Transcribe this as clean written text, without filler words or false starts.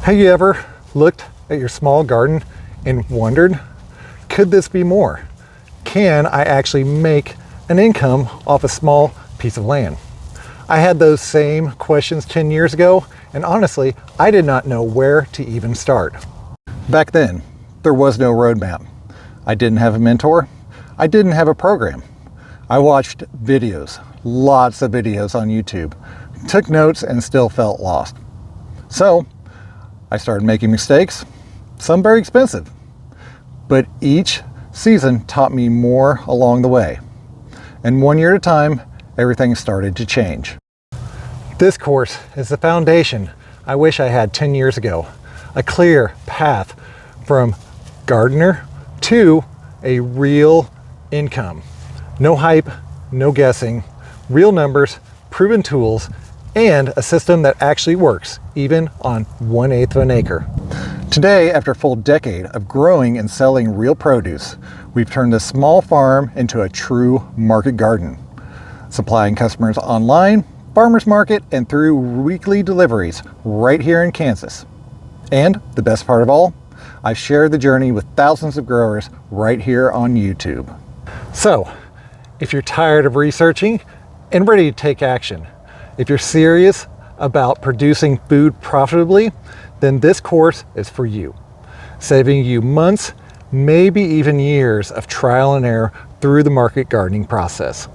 Have you ever looked at your small garden and wondered, could this be more? Can I actually make an income off a small piece of land? I had those same questions 10 years ago, and honestly, I did not know where to even start. Back then, there was no roadmap. I didn't have a mentor. I didn't have a program. I watched videos, lots of videos on YouTube, took notes and still felt lost. So I started making mistakes, some very expensive, but each season taught me more along the way. And 1 year at a time, everything started to change. This course is the foundation I wish I had 10 years ago. A clear path from gardener to a real income. No hype, no guessing, real numbers, proven tools, and a system that actually works, even on 1/8 of an acre. Today, after a full decade of growing and selling real produce, we've turned a small farm into a true market garden, supplying customers online, farmers market, and through weekly deliveries right here in Kansas. And the best part of all, I've shared the journey with thousands of growers right here on YouTube. So, if you're tired of researching and ready to take action, if you're serious about producing food profitably, then this course is for you, saving you months, maybe even years of trial and error through the market gardening process.